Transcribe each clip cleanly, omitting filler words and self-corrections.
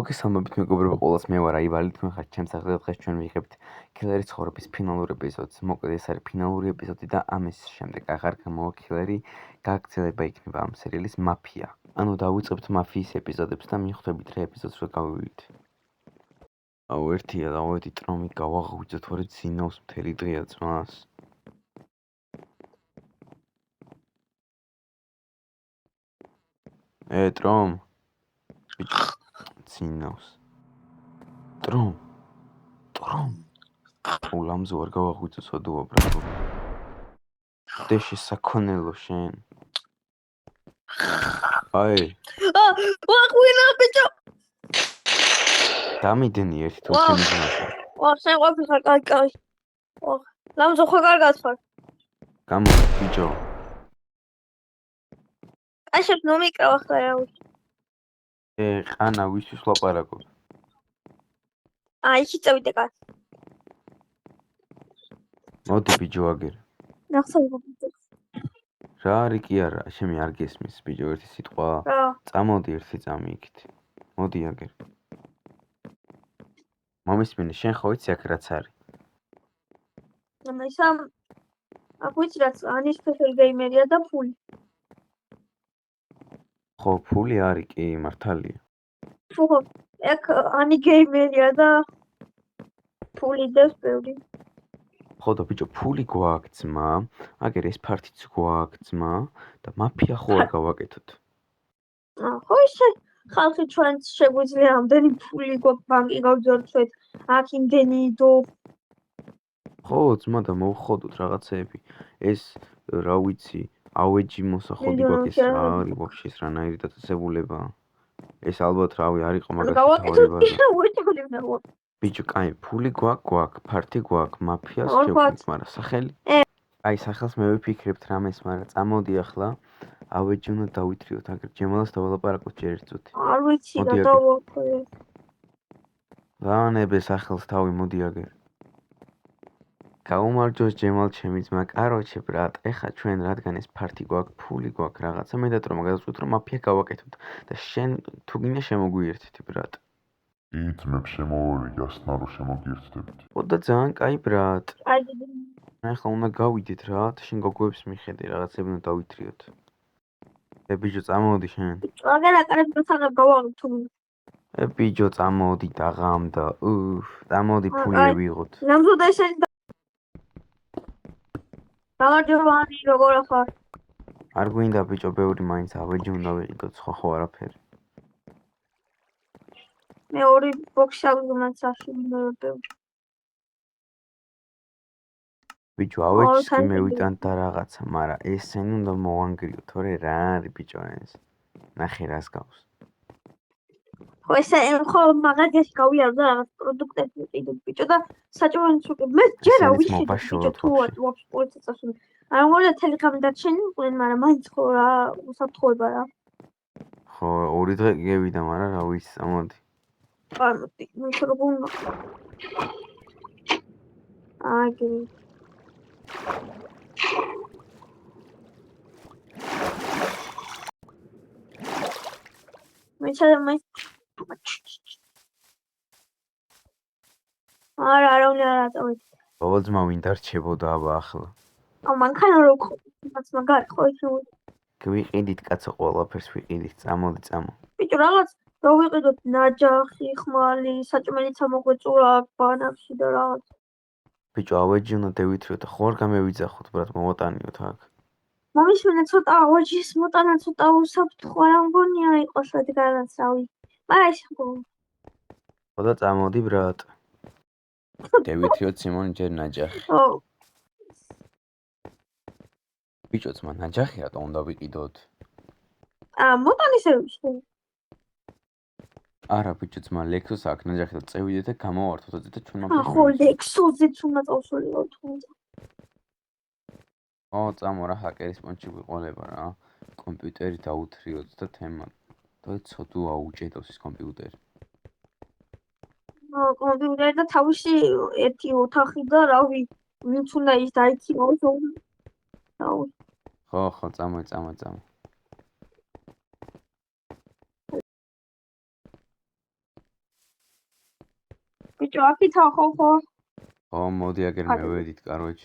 მოგესალმებით მეგობრებო ყველას, მე ვარ აივალი, თქვენ ხართ ჩემს სახელზე. დღეს ჩვენ ვიღებთ ქილერის ცხოვრების ფინალურ ეპიზოდს. მოკლედ ეს არის ფინალური ეპიზოდი და ამის შემდეგ აღარ გამოვა ქილერი, გაგრძელება იქნება ამ სერიალის მაფია. ანუ დავიწყებთ მაფიის ეპიზოდებს და მიხვდებით რა ეპიზოდს რო გავივიდეთ. აუ ერთია და ოეთი ტრომი გავაღვიძოთ, ორი ძინავს მთელი დღეა ძმას. ტრომ ძინავს. ტრომ ულამზე ვარ გავაღვიძო სოდოა ბრატო. დეში საქონელო შენ. აი. ვაღვინა ბიჭო. დამიდენი ერთი თუ ჩემი ძმასა. შენ ყოფილი ხარ, კაი. ლამზო ხო კარგად ხარ? გამო ბიჭო. აი შენ ნუ მიკრავ ახლა რა ვიცი. ყანა ვისთვის ლაპარაკობ? აი შევიდე კაც. მოდი ბიჭო აგერ. ნახსოვი. რა არის კი არა, შემი არ გესმის ბიჭო ერთი სიტყვა. წამოდი ერთი წამი იქით. მოდი აგერ. მომისმინე, შენ ხო იცი აქ რაც არის? ამასამ აქ ვიცი რაც ანის სპეციალ გეიმერია და ფული. ხო, ფული არის კი, მართალია. ხო, აქ ანი გეიმერია და ფული დევს ბევრი. ხო და ბიჭო, ფული გვაქვს ძმა, აგერ ეს ფართიც გვაქვს ძმა და მაფია ხო არ გავაკეთოთ. ხო ისე ხალხი ჩვენც შეგვიძლია ამდენი ფული გვაქვს ბანკი გავძორცვეთ, აქ იმდენი დო. ხო, ძმა და მოვხოდოთ რაღაცეები. ეს რა ვიცი, ავეჯი მოსახოდი გვაქვს, ეს რა არის ვაფშე ეს რანაირი დაწესებულება. ეს ალბათ რავი არ იყო მაგას თავი. ბიჭო, კაი, ფული გვაქვს, ფართი გვაქვს, მაფიას შევქმნით, მაგრამ სახელი? აი, სახელს მე ვიფიქრებთ რამეს, მაგრამ წამოდი ახლა. ავეჯი უნდა დავითრიოთ, აგერ ჯემალას დავალაპარაკოთ ჯერ ერთ წუთი. არ ვიცი რა დავაკვირე. ვანებე სახელს თავი, მოდი აგერ. გაუმარჯოს ჯემალ ჩემი ძმა, კაროჩე ბრატ, ეხა ჩვენ რადგან ეს ფართი გვაქვს, ფული გვაქვს რაღაცა, მე და ტრომა გადავწყვით რომ მაფია გავაკეთოთ და შენ თუ გინდა შემოგვიერთდი ბრატ. ითმებ შემოვიდი, ასნა რომ შემოგიერთდებით. ხო და ძალიან კაი ბრატ. ახლა უნდა გავიდეთ რა, შენ გოგოებს მიხედე, რაღაცები უნდა დავითრიოთ. ბიჭო, წამოდი შენ. აგერ აკრებთან გავაღებ თუ. ბიჭო, წამოდი დაღამ და წამოდი ფული ვიღოთ. ნამდვილად შენ გამარჯობანი, როგორ ხარ? არ გვინდა ბიჭო, ბევრი მაინც ავეჯი უნდა ვიყიდოთ, ხო არაფერი. მე ორი ბოქსი აღვიმაც აშუქებდი. ბიჭო, ავეჯს კი მე ვიტანთ და რაღაცა, მაგრამ ესენი უნდა მოვანგრიოთ, თორე რა არის ბიჭო ეს? ნახე რას გავს. ხო ესე ხო მაგაზიაში გავიარდ და რაღაც პროდუქტები ვიყიდებ ბიჭო და საჭმელს ვიყიდებ. მე ჯერა ვიშით ბიჭო თუ ვაფშე პოლიციაში წასული. არ მოვიდა ტელეგრამი დარჩენილყვნენ, მაგრამ მაინც ხო რა უსაფრთხოება რა. ხო, ორი დღე გევიდა, მაგრამ რა ვიცი, წამოდი. არ მოდი, მე როგორ უნდა. აგი. მე ჩამე არა უნდა დავით. ბოლძმა ვინ დარჩებოდა აბა ახლა? მანქანა რო ხო, მას მაგარი ხო ისე. გვიყიდით კაცო, ყველაფერს ვიყიდით, წამოდი წამო. ბიჭო, რაღაც რო ვიყიდოთ ნაჯახი, ხმალი, საჭმელიც მოგვეწულა ბანაკში და რაღაც. ბიჭო, ავეჯი უნდა დავითრიოთ, ხო არ გამევიძახოთ, ბრატ, მოვატანიოთ აქ. მომისმენე ცოტა ავეჯის მოტანა ცოტა უსაფრთხო არ მგონია იყოს რადგანაც რავი. მაგრამ ეს ხო. ხო და წამოდი ბრატ. დავითრიოთ სიმონ ჯერ ნაჯახი. ხო. ბიჭო, ძმა, ნაჯახი რატო უნდა ვიყიდოთ? მოტანის ერში. არა ბიჭო, ძმა, ლექსოს აქ ნაჯახი და წევიდეთ და გამოვართოთ და ჩვენ მაფიას. ხო, ლექსოზეც უნდა წავსულიყო თუნდაც. წამო რა ჰაკერის პონჩი გვიყოლება რა. კომპიუტერი დაუთრიოთ და თემა. და ცოდო აუჭედავს ის კომპიუტერი. კომპიუტერი და თავისი ერთი ოთახი და რავი, ვინც უნდა ის დაიქიმოს. ხო, წამო. ბიჭო, აკითა ხო. ო, მოდი აგერ ხარ. მევედით, კაროჩ.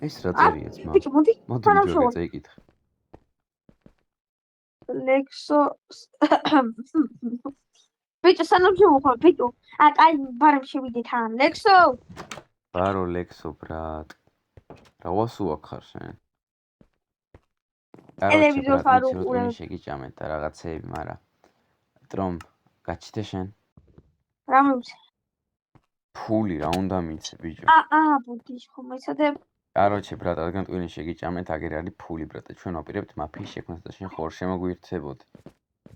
ეს რა წერია ძმა? ბიჭო, მოდი. მოდი თანამ ბიჭო, შევარ. აგერ წაიკითხე. ლექსო. ბიჭო, სანამ შევხარ, ბიჭო. კაი, ბარემ შევიდეთ ან. ლექსო. ბარო ლექსო, ბრატ. რა ვასუაკ ხარ შენ? ტელევიზორს არ ვიცი, უყურებ. როტვინი შეგიჭამეთ და რაღაცეები, მაგრამ ტრომ გაჩიტე შენ? რა მივცე? ფული რა უნდა მიცე, ბიჭო? ბუდის ხომ ეცადე. კაროჩე, ბრატ, რადგან ტვინი შეგიჭამეთ, აგერ არის ფული, ბრატ, ჩვენ ვაპირებთ მაფიის შექმნას და შენ ხორ შემოგვიერთებოდი.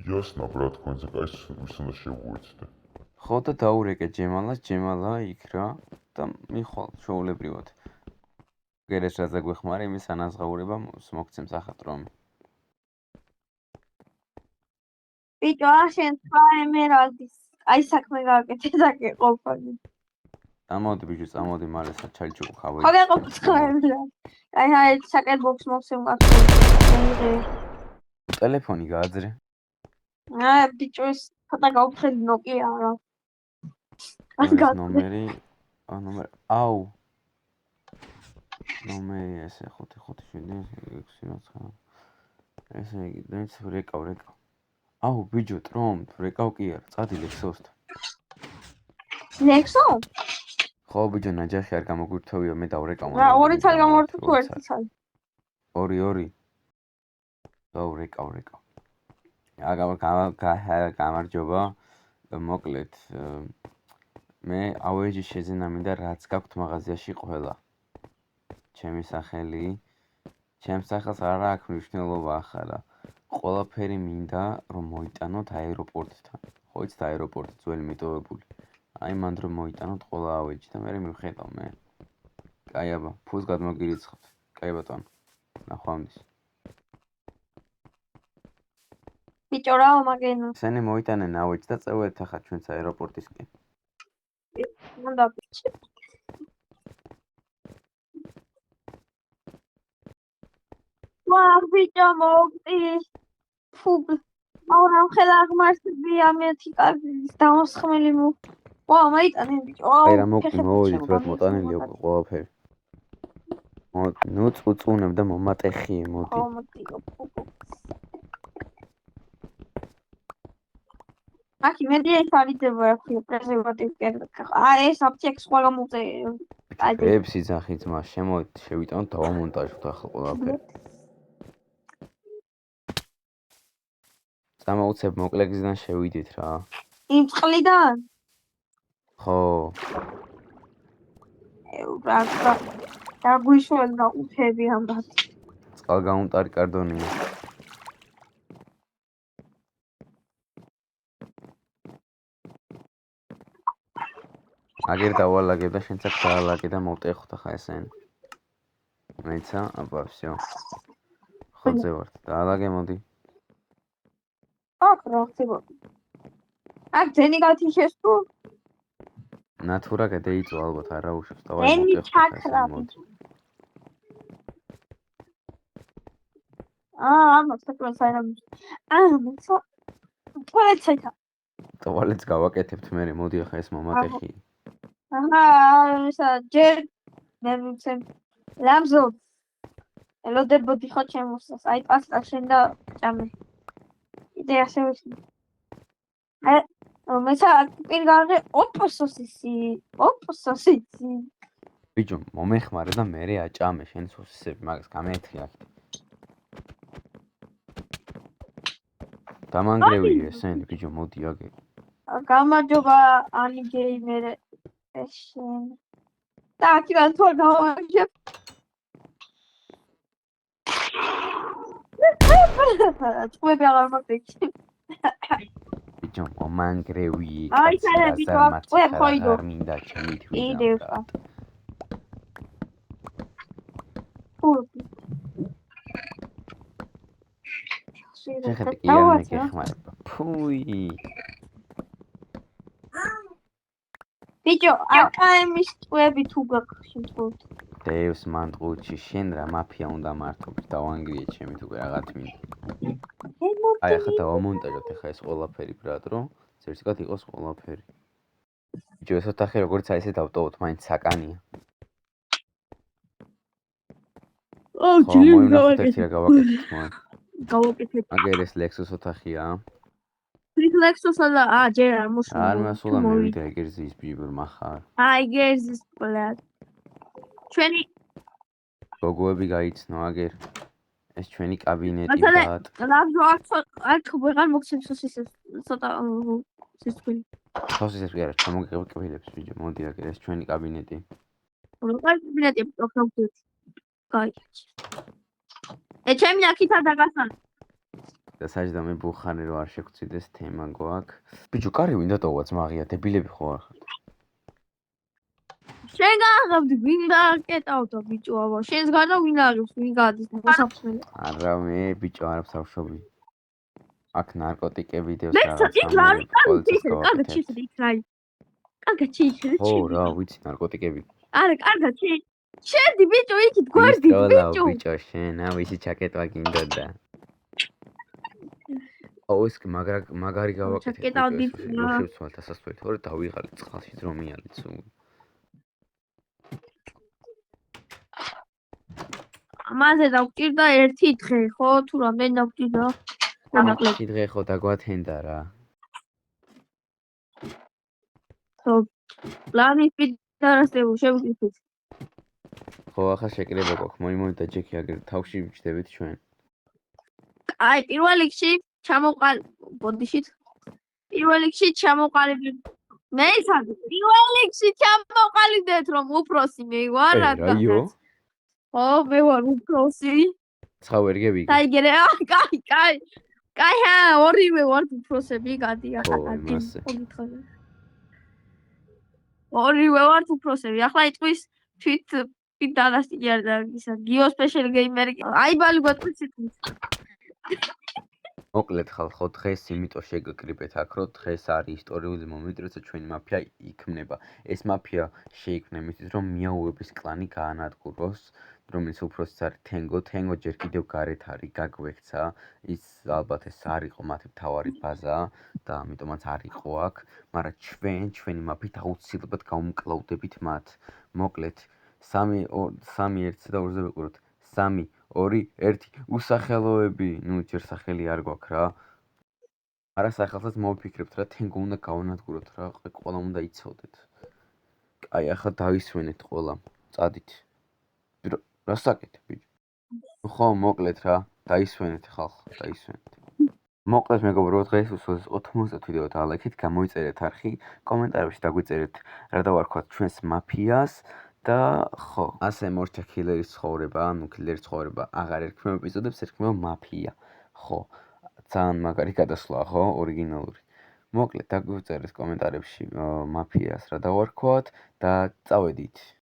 იასნა, ბრატ, თქვენზე კაი ვის უნდა შევუერთდე. ხო და დაურეკე ჯემალას, ჯემალა იქ რა და მიხვალ ჩვეულებრივად. აგერ ეს რაც აგვეხმარა, იმის ანაზღაურება მოგცემს ახლა ტრომი. ბიჭო, შენ სხვა ემერალდის. აი საქმე გააკეთე და გეყოფანი. წამოდი ბიჭო, წამოდი მალე საჩალიჩუკო ხავე. ხო გეყოფ სხვა ემერალდი. აი საკეთბოქს მოგცემ გასული. ტელეფონი გააძრე. ბიჭო, ეს ცოტა გავფრთხილი ნოკია რა. ეს ნომერი, აუ. ნომერი ესე 557 ესე იგი, დენს რეკავ. აუ, ბიჭო, ტრომ, რეკავ კი არა, წადი ლექსოსთან. ლექსო? ხო, ბიჭო, ნაჯახი არ გამოგვირთოვია, მე დავრეკავ. რა, ორი ცალი გამოვარდა თუ ერთი ცალი? ორი. დავრეკავ. გამარჯობა. მოკლედ, მე ავეჯი შეძენა მინდა რაც გაქვთ მაღაზიაში ყველა. ჩემი სახელი, ჩემს სახელს არ აქვს მნიშვნელობა ახლა. ყველაფერი მინდა რომ მოიტანოთ აეროპორტთან. ხო იცით აეროპორტი ძველი მიტოვებული. აი მანდ რომ მოიტანოთ ყველა ავეჯი და მე მივხედავ მე. კაი აბა, ფულს გადმოგირიცხავთ. კაი ბატონო. ნახვამდის. ბიჭო, რა მაგენ. სენი მოიტანენ ავეჯს და წევეთ ახლა ჩვენც აეროპორტისკენ. მანდა ბიჭო. ბიჭო მოგდი. ფუბ. აურამ ხელა ღმართებია მეთი კარგის დამოსხმელი მო. მაიტანენ ბიჭო. აი რა მოვიდით რა მოტანილი აქვს ყველაფერი. ნუ წუწუნებ და მომატეხიე მოდი. აკი მედი ეს არიდება პრეზერვატივი კერდა. ეს აფთიაქს სხვა გამოწე. ებში ძახი ძმა შევიტანოთ დავამონტაჟოთ ახლა ყველაფერი. წამოუცებ მოკლე გზიდან შევიდით რა. იმ წყლიდან? ხო. და გვიშველა და უთები ამბად. წყალგაუნტარი კარდონია. აგერ დავალაგებ და შენც აქ დაალაგე და მოვტეხოთ ახლა ესენი. მეცა, აბა, всё. ხოძე ვართ. დაალაგე მოდი. აქ რა ხდება? აქ ძენი გათიშეს თუ? ნათურა გადაიწვა ალბათ არა უშავს და ძენი ჩაქრა. ამას თქვენ საერთოდ. მეცა. თვალეცა. ტუალეტს გავაკეთებთ მე, მოდი ახლა ეს მომატეხი. ესა ჯერ მე ვიცემ ლამზო ელოდებოდი ხო ჩემოსას აი პასტა შენ და ჭამე იდე ასე ვიცი მეცა პირგავე ოპოსოსისი ბიჭო მომეხმარე და მე აჭამე შენ სოსისები მაგას გამეთხი აქ დამანგრევი ესენი ბიჭო მოდი აგე გამარჯობა ანი გეიმერე შენ და აქიდან თვალ გავაგებ წვები აღარ მოგდექი ბიჭო მომანგრევი აი სანე ბიჭო წვებ ხოიდო მინდა ჩემი თვი იდევა შეხები იანე გეხმარება ფუი ბიჭო აკაემის წვები თუ გაქვს შემთხვევით დევს მანდღუჩი შენ რა მაფია უნდა მართო დავანგრიე ჩემი თუ რაღაც მინდა აი ახლა დავამონტაჟოთ ახლა ეს ყველაფერი ბრატ რომ ზერსიკად იყოს ყველაფერი ბიჭო, ეს ოთახი როგორც აი ესე დავტოვოთ, მაინც საკანია. ხო, მოინახოთ ერთი რა გავაკეთეთ მოა. გავაკეთეთ. აგერ ეს ლექსუს ოთახია. Reflexos და ჯერ არ მოსულა. არ მასულა მე ვიდრე ეგერძის ბიჭო მახარ. აი გერზის პლატ. ჩვენი გოგოები გაიცნო აგერ. ეს ჩვენი კაბინეტი მართლა ბათ. აქ ვეღარ მოგცემს ის ცოტა სისხლი. თავს ეს ვიარა, ჩამოგიყვილებს ბიჭო, მოდი აგერ ეს ჩვენი კაბინეტი. როგორ კაბინეტი პროფესიით. კაი. ჩემი აქითა დაგასან. და საჯდა მე ბუხანი რო არ შეგწიდეს თემა გვაქვს. ბიჭო, კარი ვინ დატოვაც მაგია, დებილები ხო არ ხართ? შენ გააღებდი, ვინ დააკეტავდა ბიჭო, აბა. შენს გარდა ვინ აღებს, ვინ გადის მოსაფრთხილე. არა მე ბიჭო არ ვსავშობი. აქ ნარკოტიკები დევს მე რაღაცა. იქ რა არის? კარგად შეიძლება იქ რა არის? კარგად შეიძლება. ო რა, ვიცი ნარკოტიკები. არა, კარგად შედი ბიჭო, იქით გვერდი ბიჭო. ბიჭო, შენ ავისი ჩაკეტვა გინდოდა. აუ ეს მაგარი გავაკეთე. ჩაკეტავდი. შევცვალ დასასველი, თორე დავიღალე წყალში ძრომიალიც. ამაზე დავჭირდა ერთი დღე, ხო? თუ რამდენი დავჭირდა? ერთი დღე ხო დაგვათენდა რა. ხო. პლანის პიდარასტებო შევიკეთეთ. ხო, ახლა შეკრება გვაქვს. მოიმონდა ჯექი აგერ თავში ვიჩდებით ჩვენ. აი, პირველ რიგში ბოდიშით. პირველ რიგში ჩამოყალიბდით. მე ისადი. პირველ რიგში ჩამოყალიბდეთ, რომ უფროსი მე ვარ რა. რაიო? ხო, მე ვარ უფროსი. ცხავ ერგები? დაიგერე, კაი. კაი, ორივე ვარ უფროსები, გადი ახლა გადი. ორივე ვარ უფროსები. ახლა იტყვის თვით პიდარასტი არ და ისა გიოსპეშალ გეიმერი. აი ბალი გვატყვის იტყვის. მოკლედ ხალხო, დღეს იმიტომ შეგკრიბეთ აქ, რომ დღეს არის ისტორიული მომენტი, როცა ჩვენი მაფია იქმნება. ეს მაფია შეიქმნა იმისთვის, რომ მიაუების კლანი გაანადგუროს, რომელიც უფროსიც არის თენგო. თენგო ჯერ კიდევ გარეთ არის, გაგვექცა. ის ალბათ ეს არ იყო მათი მთავარი ბაზა და ამიტომაც არ იყო აქ, მაგრამ ჩვენი მაფიით აუცილებლად გავუმკლავდებით მათ. მოკლედ 3-1-ზე და 2-ზე ვიყუროთ. 3-2-1 უსახელოები, ჯერ სახელი არ გვაქვს რა. არა სახელსაც მოვიფიქრებთ რა, თენგო უნდა გავანადგუროთ რა, ყველა უნდა იცოდეთ. აი, ახლა დავისვენეთ ყველა, წადით. რა საკეთებ ბიჭო? ხო, მოკლედ რა, დაისვენეთ ხალხო, დაისვენეთ. მოკლედ მეგობრებო, დღეს უსულს 90 ვიდეო დაალექით, გამოიწერეთ არხი, კომენტარებში დაგვიწერეთ რა დავარქვათ ჩვენს მაფიას. და ხო, ასე მორჩა კილერის ცხოვრება, კილერის ცხოვრება აღარ ერქმევა ეპიზოდებს, ერქმევა მაფია. ხო, ძალიან მაგარი გადასვლა, ხო, ორიგინალური. მოკლედ დაგვიწერეთ კომენტარებში მაფიას რა დავარქვათ და წავედით.